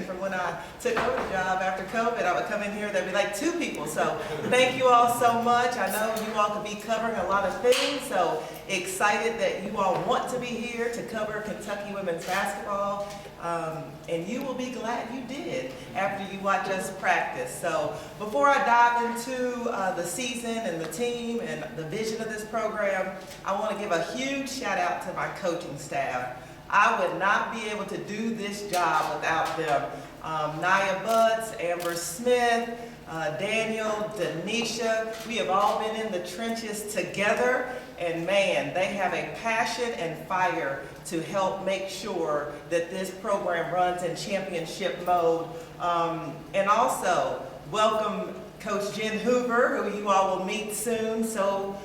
from when I took over the job after COVID. I would come in here, there'd be like 2 people. So thank you all so much. I know you all could be covering a lot of things, so excited that you all want to be here to cover Kentucky women's basketball. And you will be glad you did after you watch us practice. So before I dive into the season and the team and the vision of this program, I want to give a huge shout out to my coaching staff. I would not be able to do this job without them. Anaya Butts, Amber Smith, Daniel, Denisha, we have all been in the trenches together, and man, they have a passion and fire to help make sure that this program runs in championship mode. And also, welcome Coach Jen Hoover, who you all will meet soon. So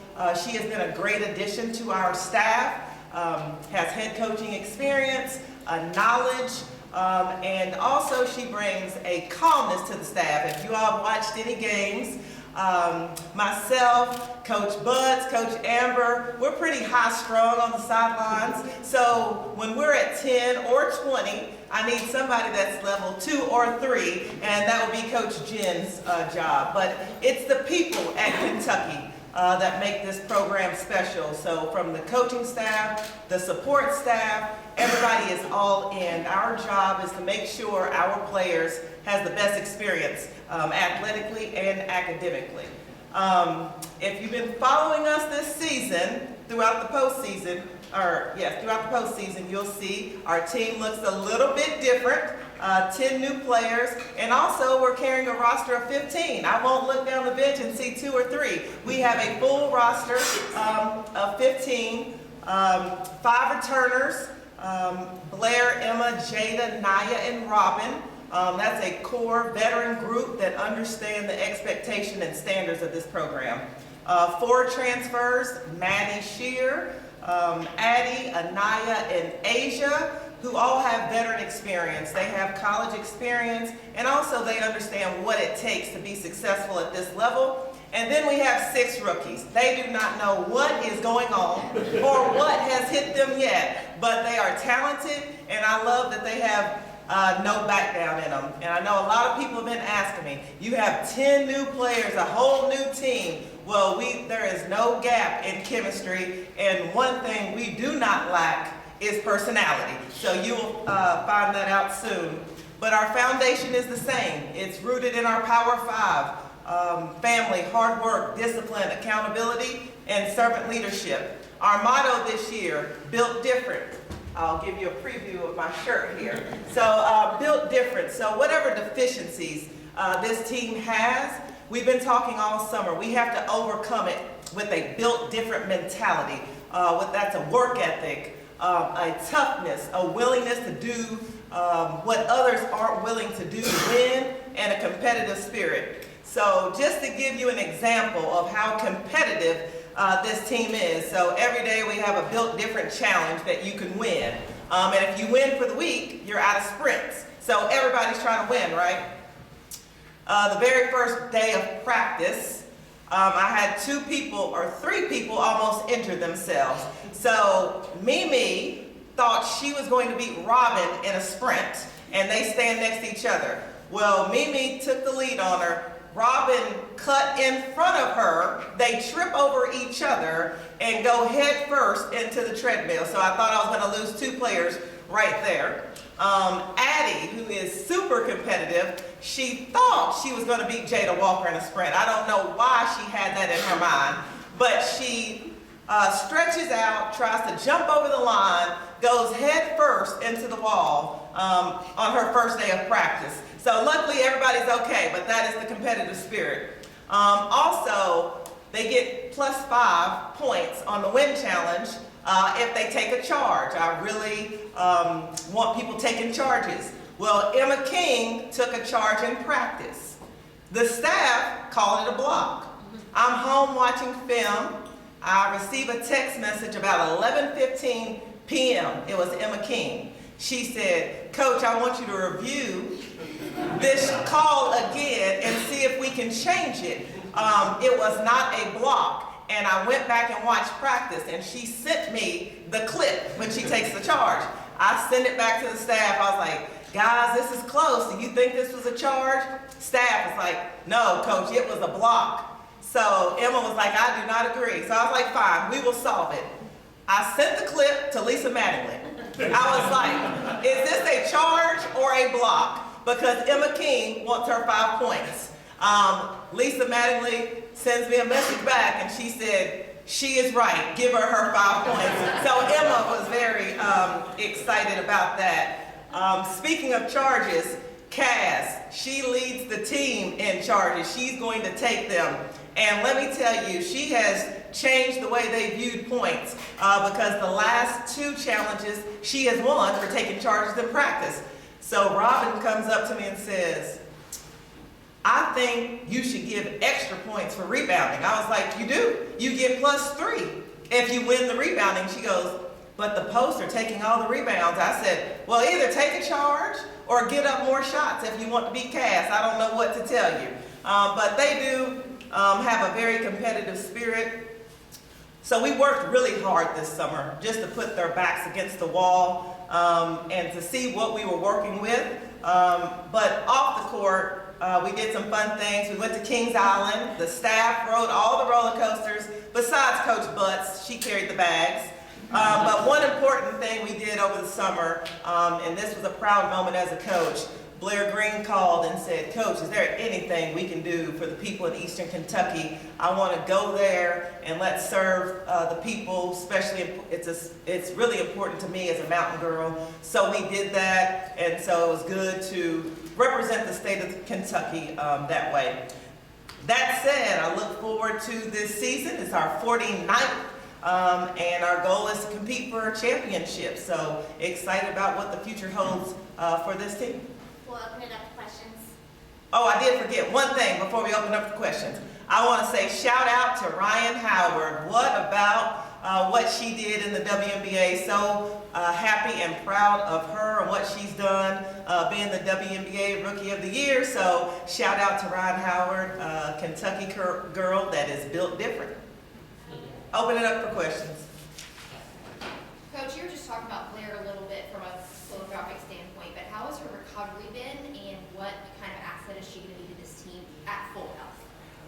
she has been a great addition to our staff, has head coaching experience, knowledge, and also she brings a calmness to the staff. If you all have watched any games, myself, Coach Buds, Coach Amber, we're pretty high strung on the sidelines. So when we're at 10 or 20, I need somebody that's level 2 or 3, and that would be Coach Jen's job. But it's the people at Kentucky that make this program special. So from the coaching staff, the support staff, everybody is all in. Our job is to make sure our players has the best experience athletically and academically. If you've been following us this season, throughout the postseason, you'll see our team looks a little bit different. 10 new players, and also we're carrying a roster of 15. I won't look down the bench and see 2 or 3. We have a full roster of 15, 5 returners, Blair, Emma, Jada, Naya, and Robin. That's a core veteran group that understand the expectation and standards of this program. 4 transfers, Maddie Shear, Addie, Anaya, and Asia, who all have veteran experience. They have college experience, and also they understand what it takes to be successful at this level. And then we have 6 rookies. They do not know what is going on or what has hit them yet, but they are talented, and I love that they have no back down in them. And I know a lot of people have been asking me, you have 10 new players, a whole new team. Well, there is no gap in chemistry, and one thing we do not lack is personality. So you will find that out soon. But our foundation is the same. It's rooted in our Power 5, family, hard work, discipline, accountability, and servant leadership. Our motto this year, built different. I'll give you a preview of my shirt here. So built different. So whatever deficiencies this team has, we've been talking all summer. We have to overcome it with a built different mentality. That's a work ethic, a toughness, a willingness to do what others aren't willing to do to win, and a competitive spirit. So just to give you an example of how competitive this team is. So every day we have a built different challenge that you can win. And if you win for the week, you're out of sprints. So everybody's trying to win, right? The very first day of practice, I had 3 people almost injure themselves. So Mimi thought she was going to beat Robin in a sprint, and they stand next to each other. Well, Mimi took the lead on her. Robin cut in front of her. They trip over each other and go head first into the treadmill. So I thought I was going to lose 2 players right there. Addie, who is super competitive, she thought she was going to beat Jada Walker in a sprint. I don't know why she had that in her mind, but she stretches out, tries to jump over the line, goes head first into the wall on her first day of practice. So luckily everybody's okay, but that is the competitive spirit. Also, they get +5 points on the win challenge if they take a charge. I really want people taking charges. Well, Emma King took a charge in practice. The staff called it a block. I'm home watching film. I receive a text message about 11:15 p.m. It was Emma King. She said, "Coach, I want you to review this call again and see if we can change it." It was not a block. And I went back and watched practice, and she sent me the clip when she takes the charge. I sent it back to the staff. I was like, guys, this is close. Do you think this was a charge? Staff was like, no, coach, it was a block. So Emma was like, I do not agree. So I was like, fine, we will solve it. I sent the clip to Lisa Mattingly. I was like, is this a charge or a block? Because Emma King wants her 5 points. Lisa Mattingly sends me a message back and she said, she is right, give her her 5 points. So Emma was very excited about that. Speaking of charges, Cass, she leads the team in charges. She's going to take them. And let me tell you, she has changed the way they viewed points because the last 2 challenges she has won for taking charges in practice. So Robin comes up to me and says, I think you should give extra points for rebounding. I was like, you do? You get +3 if you win the rebounding. She goes, but the posts are taking all the rebounds. I said, well, either take a charge or get up more shots if you want to beat Cass. I don't know what to tell you. But they do have a very competitive spirit. So we worked really hard this summer just to put their backs against the wall and to see what we were working with. But off the court, we did some fun things. We went to Kings Island. The staff rode all the roller coasters besides Coach Butts. She carried the bags. But one important thing we did over the summer, and this was a proud moment as a coach, Blair Green called and said, Coach, is there anything we can do for the people in Eastern Kentucky? I want to go there and let's serve the people, especially it's really important to me as a mountain girl. So we did that, and so it was good to represent the state of Kentucky that way. That said, I look forward to this season. It's our 49th. And our goal is to compete for a championship. So excited about what the future holds for this team. We'll open it up to questions. Oh, I did forget one thing before we open up to questions. I want to say shout out to Ryan Howard. What about what she did in the WNBA? So happy and proud of her and what she's done being the WNBA Rookie of the Year. So shout out to Ryan Howard, Kentucky girl that is built different. Open it up for questions. Coach, you were just talking about Blair a little bit from a philanthropic standpoint, but how has her recovery been and what kind of asset is she going to be to this team at full health?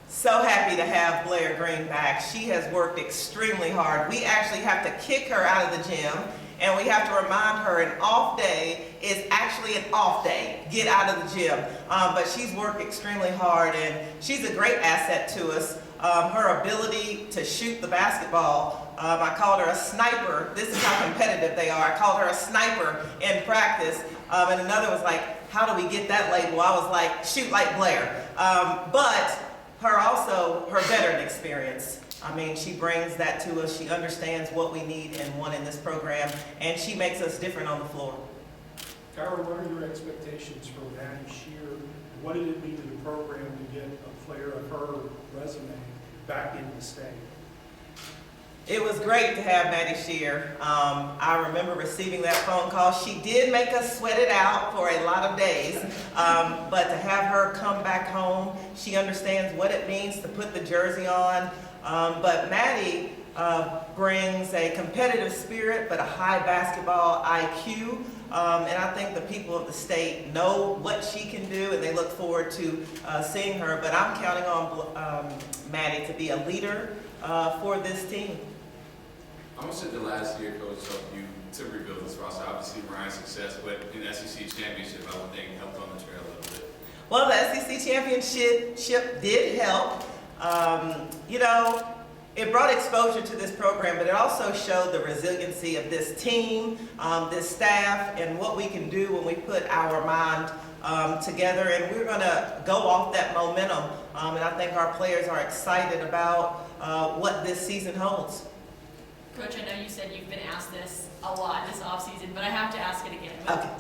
So happy to have Blair Green back. She has worked extremely hard. We actually have to kick her out of the gym and we have to remind her an off day is actually an off day. Get out of the gym. But she's worked extremely hard and she's a great asset to us. Her ability to shoot the basketball, I called her a sniper. This is how competitive they are. I called her a sniper in practice. And another was like, how do we get that label? I was like, shoot like Blair. But her veteran experience. I mean, she brings that to us. She understands what we need and want in this program, and she makes us different on the floor. Kyra, what are your expectations for Maddie Shear? What did it mean to the program to get a player of her resume back in the state? It was great to have Maddie Shear. I remember receiving that phone call. She did make us sweat it out for a lot of days, but to have her come back home, she understands what it means to put the jersey on. But Maddie brings a competitive spirit, but a high basketball IQ. And I think the people of the state know what she can do, and they look forward to seeing her. But I'm counting on Maddie to be a leader for this team. I almost said the last year coach helped you to rebuild this roster. Obviously, Ryan's success, but in the SEC championship, I would think helped on the trail a little bit. Well, the SEC championship did help. You know, it brought exposure to this program, but it also showed the resiliency of this team, this staff, and what we can do when we put our mind together. And we're going to go off that momentum. And I think our players are excited about what this season holds. Coach, I know you said you've been asked this a lot this offseason, but I have to ask it again.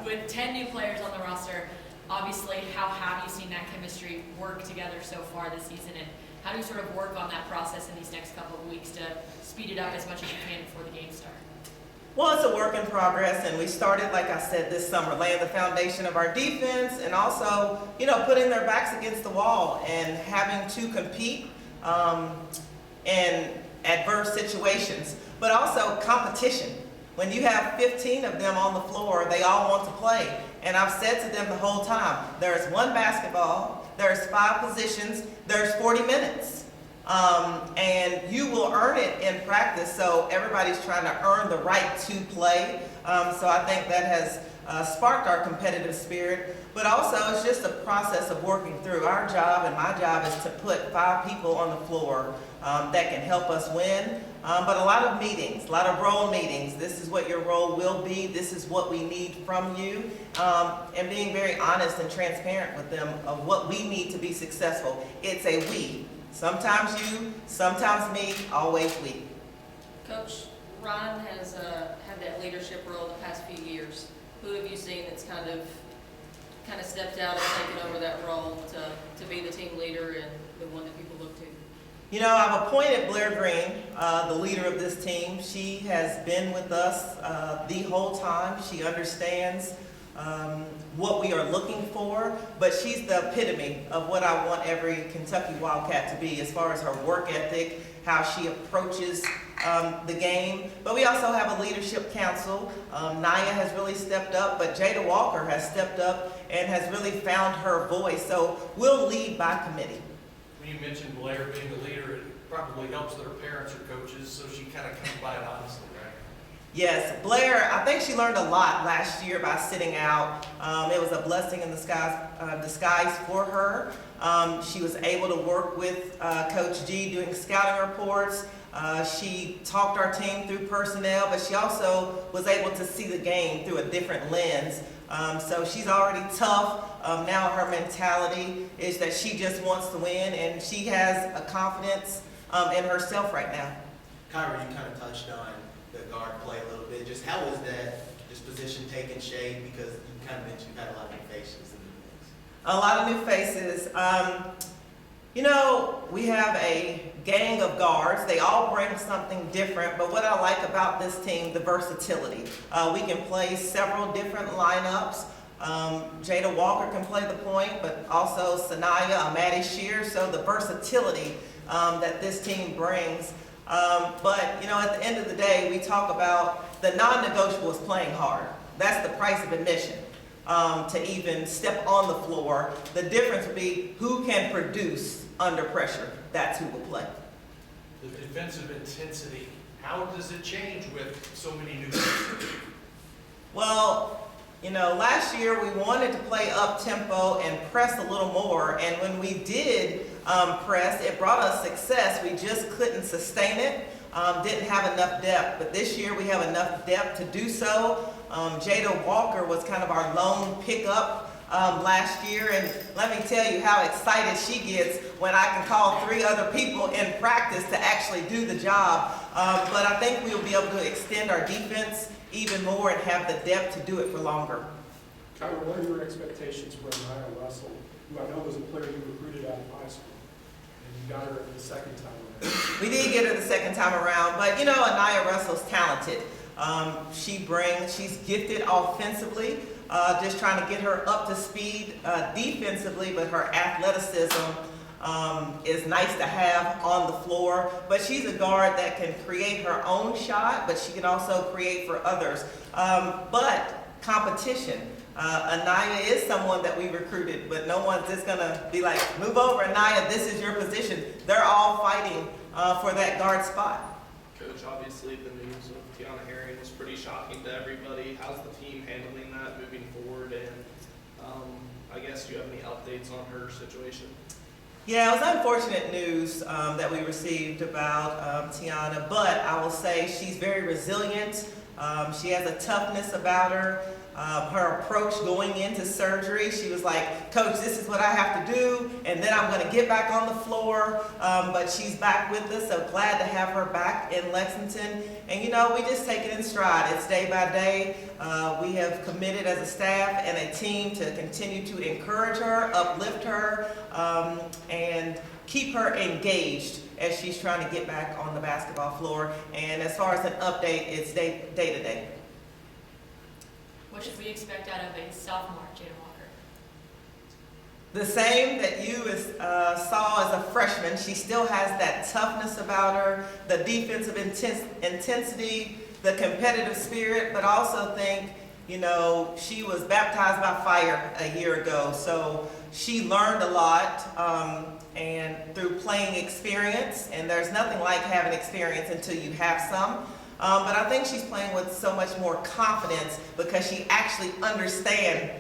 With 10 new players on the roster, obviously, how have you seen that chemistry work together so far this season? And how do you sort of work on that process in these next couple of weeks to speed it up as much as you can before the games start? Well, it's a work in progress, and we started, like I said, this summer, laying the foundation of our defense and also, you know, putting their backs against the wall and having to compete in adverse situations, but also competition. When you have 15 of them on the floor, they all want to play. And I've said to them the whole time, there's one basketball, there's 5 positions, there's 40 minutes. And you will earn it in practice, so everybody's trying to earn the right to play. So I think that has sparked our competitive spirit, but also it's just a process of working through. Our job and my job is to put 5 people on the floor that can help us win, but a lot of meetings, a lot of role meetings. This is what your role will be, this is what we need from you, and being very honest and transparent with them of what we need to be successful. It's a we. Sometimes you, sometimes me, always we. Coach, Ron has had that leadership role the past few years. Who have you seen that's kind of stepped out and taken over that role to be the team leader and the one that people look to? You know, I've appointed Blair Green, the leader of this team. She has been with us the whole time. She understands what we are looking for, but she's the epitome of what I want every Kentucky Wildcat to be as far as her work ethic, how she approaches the game. But we also have a leadership council. Anaya has really stepped up, but Jada Walker has stepped up and has really found her voice. So we'll lead by committee. When you mentioned Blair being the leader, it probably helps that her parents are coaches, so she kind of comes by it honestly, right? Yes, Blair, I think she learned a lot last year by sitting out. It was a blessing in disguise for her. She was able to work with Coach G doing scouting reports. She talked our team through personnel, but she also was able to see the game through a different lens. So she's already tough. Now her mentality is that she just wants to win, and she has a confidence in herself right now. Kyra, you kind of touched on the guard play a little bit. Just how is that, this position taking shape? Because you kind of mentioned you've had a lot of new faces in the mix. A lot of new faces. You know, we have a gang of guards. They all bring something different, but what I like about this team, the versatility. We can play several different lineups. Jada Walker can play the point, but also Anaya, Maddie Shear, so the versatility that this team brings. But, you know, at the end of the day, we talk about the non-negotiable is playing hard. That's the price of admission to even step on the floor. The difference would be who can produce under pressure. That's who will play. The defensive intensity, how does it change with so many new players? Well, you know, last year we wanted to play up tempo and press a little more, and when we did press, it brought us success. We just couldn't sustain it, didn't have enough depth, but this year we have enough depth to do so. Jada Walker was kind of our lone pickup last year, and let me tell you how excited she gets when I can call 3 other people in practice to actually do the job. But I think we'll be able to extend our defense even more and have the depth to do it for longer. Kyra, what are your expectations for Anaya Russell, who I know was a player you recruited out of high school, and you got her the second time around? We did get her the second time around, but you know, Anaya Russell's talented. She's gifted offensively, just trying to get her up to speed defensively, but her athleticism is nice to have on the floor. But she's a guard that can create her own shot, but she can also create for others. But competition. Anaya is someone that we recruited, but no one's just gonna be like, move over, Anaya, this is your position. They're all fighting for that guard spot. Coach, obviously the news of Tiana Herring was pretty shocking to everybody. How's the team handling that moving forward? And I guess, do you have any updates on her situation? Yeah, it was unfortunate news that we received about Tiana, but I will say she's very resilient. She has a toughness about her. Her approach going into surgery, she was like, Coach, this is what I have to do, and then I'm going to get back on the floor. But she's back with us, so glad to have her back in Lexington. And you know, we just take it in stride. It's day by day. We have committed as a staff and a team to continue to encourage her, uplift her, and keep her engaged as she's trying to get back on the basketball floor. And as far as an update, it's day to day. What should we expect out of a sophomore, Jada Walker? The same that you saw as a freshman. She still has that toughness about her, the defensive intensity, the competitive spirit, but also think You know, she was baptized by fire a year ago, so she learned a lot and through playing experience, and there's nothing like having experience until you have some. But I think she's playing with so much more confidence because she actually understands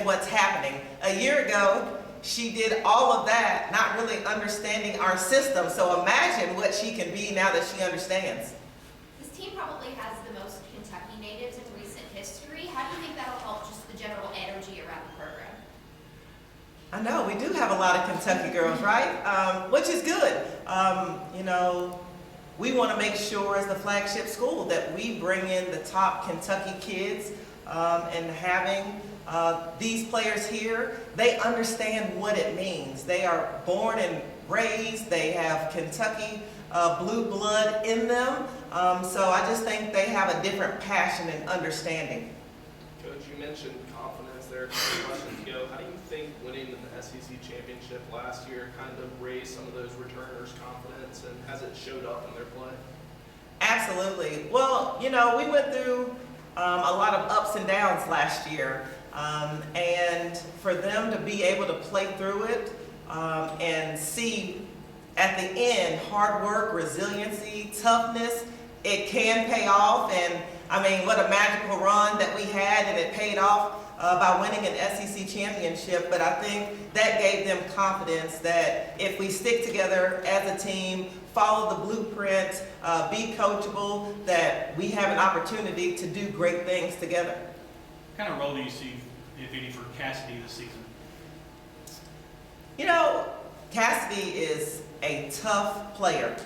what's happening. A year ago, she did all of that, not really understanding our system. So imagine what she can be now that she understands. This team probably has the most Kentucky natives in recent history. How do you think that'll help just the general energy around the program? I know, we do have a lot of Kentucky girls, right? Which is good. You know, we want to make sure as the flagship school that we bring in the top Kentucky kids and having these players here, they understand what it means. They are born and raised, they have Kentucky blue blood in them. So I just think they have a different passion and understanding. Coach, you mentioned confidence there a couple questions ago. How do you think winning the SEC championship last year kind of raised some of those returners' confidence, and has it showed up in their play? Absolutely. Well, you know, we went through a lot of ups and downs last year, and for them to be able to play through it and see at the end hard work, resiliency, toughness, it can pay off. And I mean, what a magical run that we had, and it paid off by winning an SEC championship. But I think that gave them confidence that if we stick together as a team, follow the blueprint, be coachable, that we have an opportunity to do great things together. What kind of role do you see, if any, for Cassidy this season? You know, Cassidy is a tough player.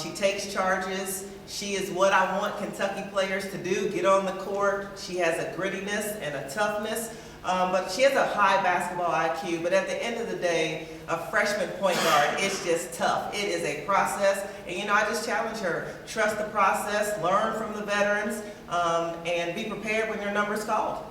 She takes charges. She is what I want Kentucky players to do, get on the court. She has a grittiness and a toughness, but she has a high basketball IQ. But at the end of the day, a freshman point guard, it's just tough. It is a process, and you know, I just challenge her. Trust the process, learn from the veterans, and be prepared when your number's called.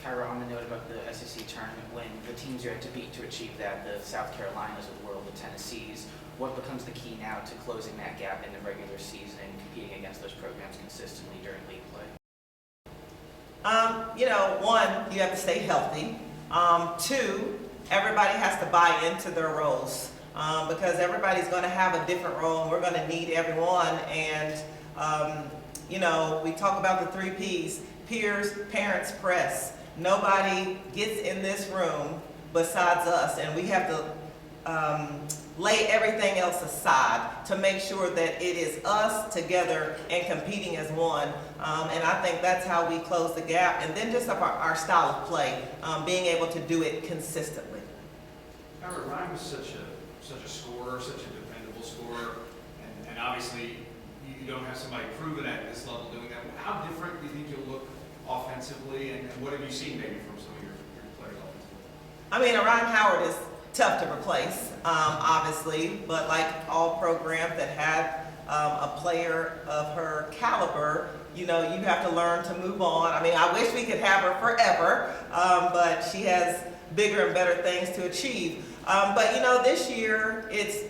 Kyra, on the note about the SEC tournament win, the teams you had to beat to achieve that, the South Carolinas of the world, the Tennessees, what becomes the key now to closing that gap in the regular season and competing against those programs consistently during league play? You know, one, you have to stay healthy. Two, everybody has to buy into their roles because everybody's going to have a different role, and we're going to need everyone. And, you know, we talk about the 3 Ps, peers, parents, press. Nobody gets in this room besides us, and we have to lay everything else aside to make sure that it is us together and competing as one. And I think that's how we close the gap. And then just our style of play, being able to do it consistently. Kyra, Ryan was such a scorer, such a dependable scorer, and obviously you don't have somebody proven at this level doing that. How different do you think you'll look offensively, and what have you seen maybe from some of your players offensively? I mean, Ryan Howard is tough to replace, obviously, but like all programs that had a player of her caliber, you know, you have to learn to move on. I mean, I wish we could have her forever, but she has bigger and better things to achieve. But you know, this year it's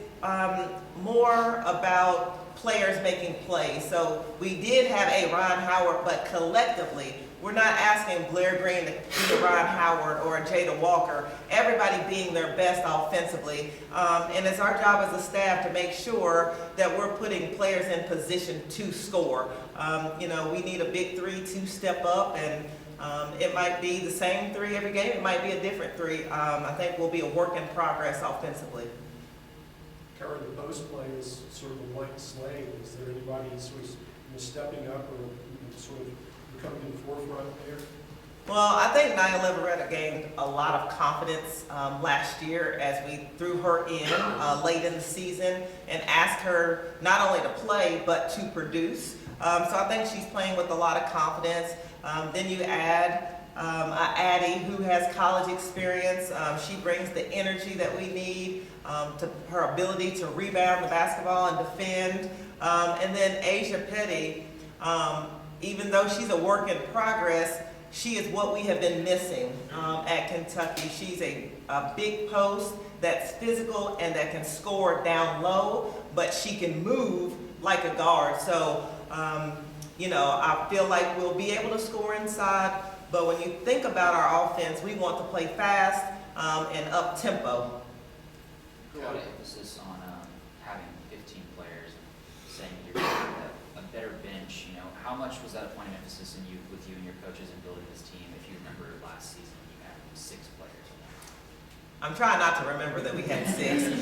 more about players making plays. So we did have a Ryan Howard, but collectively, we're not asking Blair Green to be a Ryan Howard or a Jada Walker, everybody being their best offensively. And it's our job as a staff to make sure that we're putting players in position to score. You know, we need a big 3 to step up, and it might be the same 3 every game, it might be a different 3. I think we'll be a work in progress offensively. Kyra, the post play is sort of a blank slate. Is there anybody sort of stepping up or sort of coming to the forefront there? Well, I think Anaya Leveretta gained a lot of confidence last year as we threw her in late in the season and asked her not only to play but to produce. So I think she's playing with a lot of confidence. Then you add Addie, who has college experience. She brings the energy that we need, to her ability to rebound the basketball and defend. And then Asia Petty, even though she's a work in progress, she is what we have been missing at Kentucky. She's a big post that's physical and that can score down low, but she can move like a guard. So I feel like we'll be able to score inside, but when you think about our offense, we want to play fast and up tempo. A lot of emphasis on having 15 players, saying you're going to have a better bench. How much was that a point of emphasis with you and your coaches in building this team? If you remember last season, you had 6 players. I'm trying not to remember that we had 6.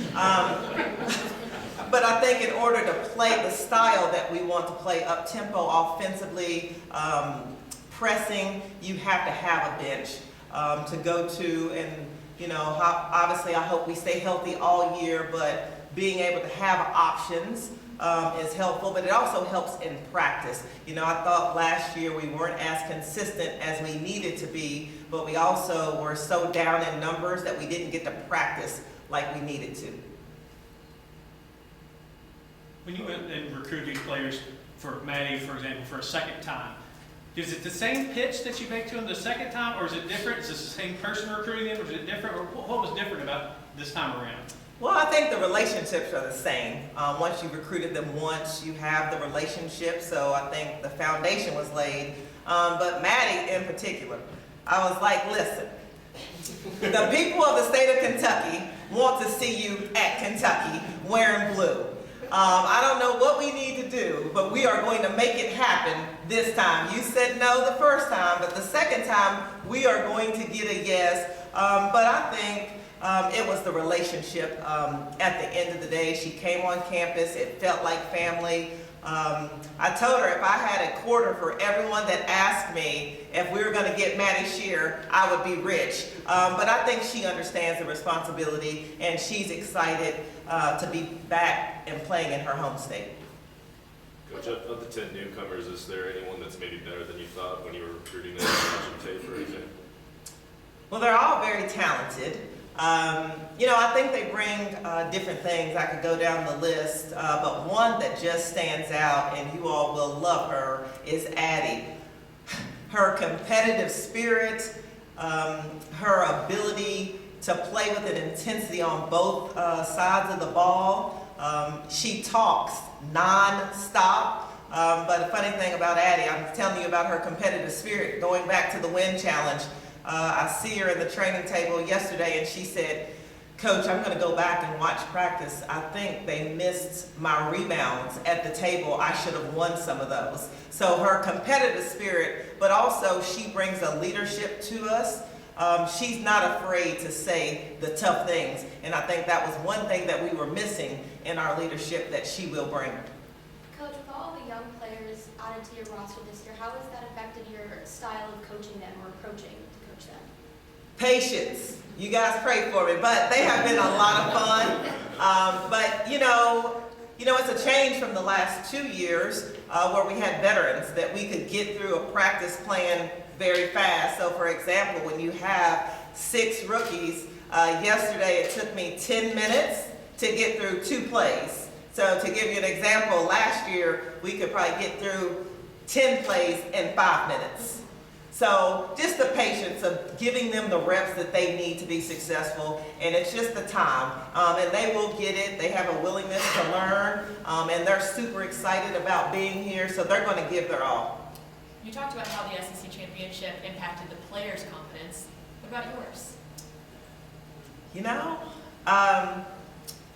But I think in order to play the style that we want to play up tempo offensively, pressing, you have to have a bench to go to. And, obviously I hope we stay healthy all year, but being able to have options is helpful, but it also helps in practice. I thought last year we weren't as consistent as we needed to be, but we also were so down in numbers that we didn't get to practice like we needed to. When you went and recruited these players for Maddie, for example, for a second time, is it the same pitch that you make to them the second time, or is it different? Is it the same person recruiting them, or is it different? Or what was different about this time around? Well, I think the relationships are the same. Once you recruited them once, you have the relationship, so I think the foundation was laid. But Maddie in particular, I was like, listen, the people of the state of Kentucky want to see you at Kentucky wearing blue. I don't know what we need to do, but we are going to make it happen this time. You said no the first time, but the second time we are going to get a yes. But I think it was the relationship at the end of the day. She came on campus. It felt like family. I told her if I had a quarter for everyone that asked me if we were going to get Maddie Shear, I would be rich. But I think she understands the responsibility, and she's excited to be back and playing in her home state. Coach, of the 10 newcomers, is there anyone that's maybe better than you thought when you were recruiting them, watching tape or anything? Well, they're all very talented. I think they bring different things. I could go down the list, but one that just stands out, and you all will love her, is Addie. Her competitive spirit, her ability to play with an intensity on both sides of the ball. She talks non-stop. But the funny thing about Addie, I'm telling you about her competitive spirit, going back to the win challenge. I see her in the training table yesterday, and she said, Coach, I'm going to go back and watch practice. I think they missed my rebounds at the table. I should have won some of those. So her competitive spirit, but also she brings a leadership to us. She's not afraid to say the tough things, and I think that was one thing that we were missing in our leadership that she will bring. Coach, with all the young players added to your roster this year, how has that affected your style of coaching them or approaching to coach them? Patience. You guys pray for me, but they have been a lot of fun. But it's a change from the last 2 years where we had veterans that we could get through a practice plan very fast. So for example, when you have 6 rookies, yesterday it took me 10 minutes to get through 2 plays. So to give you an example, last year we could probably get through 10 plays in 5 minutes. So just the patience of giving them the reps that they need to be successful, and it's just the time. And they will get it. They have a willingness to learn, and they're super excited about being here, so they're going to give their all. You talked about how the SEC championship impacted the players' confidence. What about yours?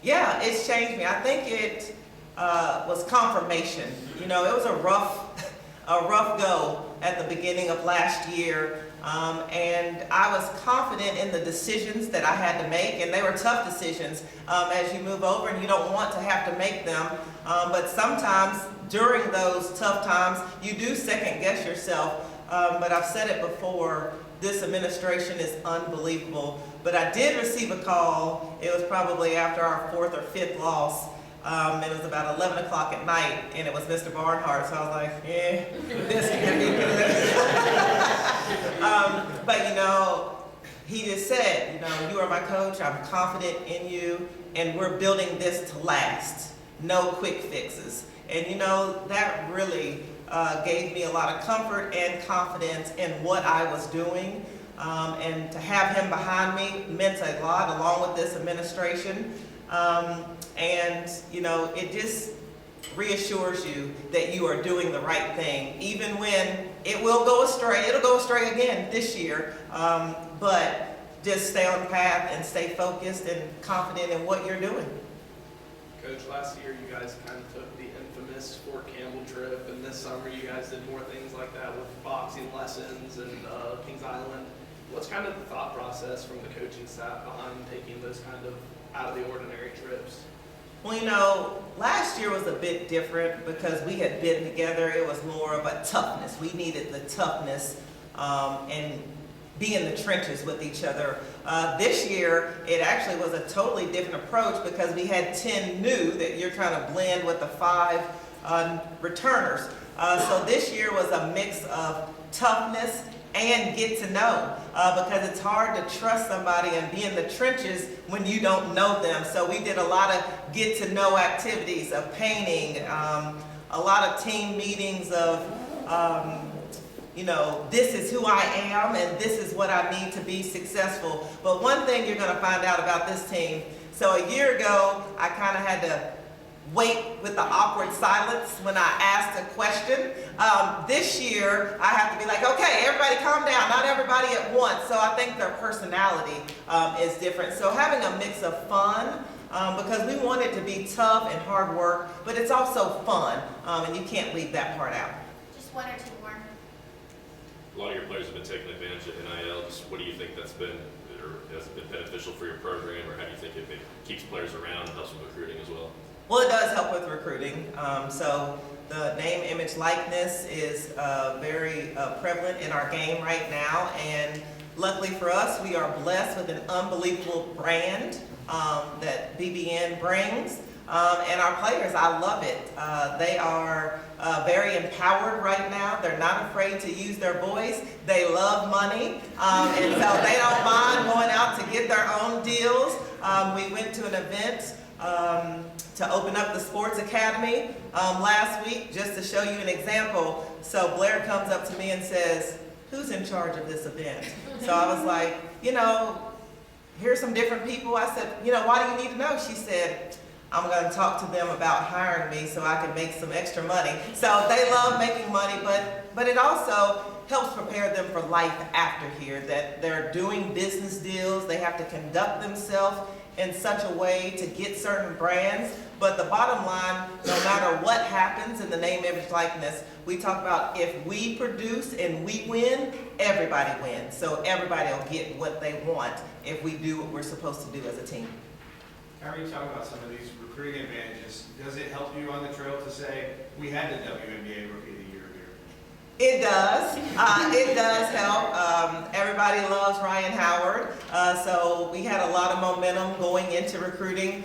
Yeah, it's changed me. I think it was confirmation. It was a rough go at the beginning of last year, and I was confident in the decisions that I had to make, and they were tough decisions as you move over, and you don't want to have to make them, but sometimes during those tough times you do second guess yourself, but I've said it before, this administration is unbelievable. But I did receive a call, it was probably after our 4th or 5th loss. It was about 11 o'clock at night, and it was Mr. Barnhart, so I was like, this can't be good. But he just said, you are my coach, I'm confident in you, and we're building this to last. No quick fixes. And that really gave me a lot of comfort and confidence in what I was doing. And to have him behind me meant a lot, along with this administration. And it reassures you that you are doing the right thing, even when it will go astray. It'll go astray again this year, but just stay on the path and stay focused and confident in what you're doing. Coach, last year you guys kind of took the infamous Fort Campbell trip, and this summer you guys did more things like that with boxing lessons and Kings Island. What's kind of the thought process from the coaching staff behind taking those kind of out of the ordinary trips? Well, you know, last year was a bit different because we had been together. It was more of a toughness. We needed the toughness and be in the trenches with each other. This year, it actually was a totally different approach because we had 10 new that you're trying to blend with the 5 returners. So this year was a mix of toughness and get to know, because it's hard to trust somebody and be in the trenches when you don't know them. So we did a lot of get to know activities of painting, a lot of team meetings of, you know, this is who I am and this is what I need to be successful. But one thing you're gonna find out about this team, so a year ago, I kind of had to wait with the awkward silence when I asked a question. This year, I have to be like, okay, everybody calm down, not everybody at once. So I think their personality is different. So having a mix of fun, because we want it to be tough and hard work, but it's also fun, and you can't leave that part out. Just one or two more. A lot of your players have been taking advantage of NIL. Just what do you think that's been, or has it been beneficial for your program, or how do you think it keeps players around and helps with recruiting as well? Well, it does help with recruiting. So the name, image, likeness is very prevalent in our game right now. And luckily for us, we are blessed with an unbelievable brand that BBN brings. And our players, I love it. They are very empowered right now. They're not afraid to use their voice. They love money. And so they don't mind going out to get their own deals. We went to an event to open up the sports academy last week, just to show you an example. So Blair comes up to me and says, who's in charge of this event? So I was like, you know, here's some different people. I said, you know, why do you need to know? She said, I'm going to talk to them about hiring me so I can make some extra money. So they love making money, but it also helps prepare them for life after here, that they're doing business deals. They have to conduct themselves in such a way to get certain brands. But the bottom line, no matter what happens in the name, image, likeness, we talk about if we produce and we win, everybody wins. So everybody will get what they want if we do what we're supposed to do as a team. How you talk about some of these recruiting advantages? Does it help you on the trail to say, we had the WNBA Rookie of the Year here? It does. It does help. Everybody loves Ryan Howard. So we had a lot of momentum going into recruiting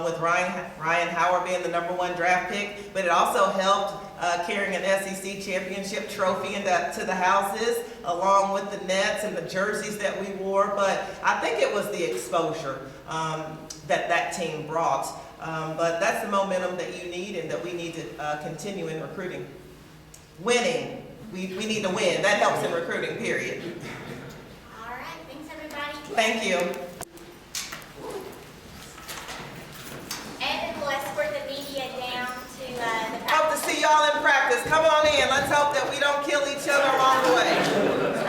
with Ryan Howard being the #1 draft pick. But it also helped carrying an SEC championship trophy to the houses, along with the nets and the jerseys that we wore. But I think it was the exposure that team brought. But that's the momentum that you need and that we need to continue in recruiting. Winning. We need to win. That helps in recruiting, period. All right, thanks everybody. Thank you. And we'll escort the media down to the Hope to see y'all in practice. Come on in. Let's hope that we don't kill each other along the way.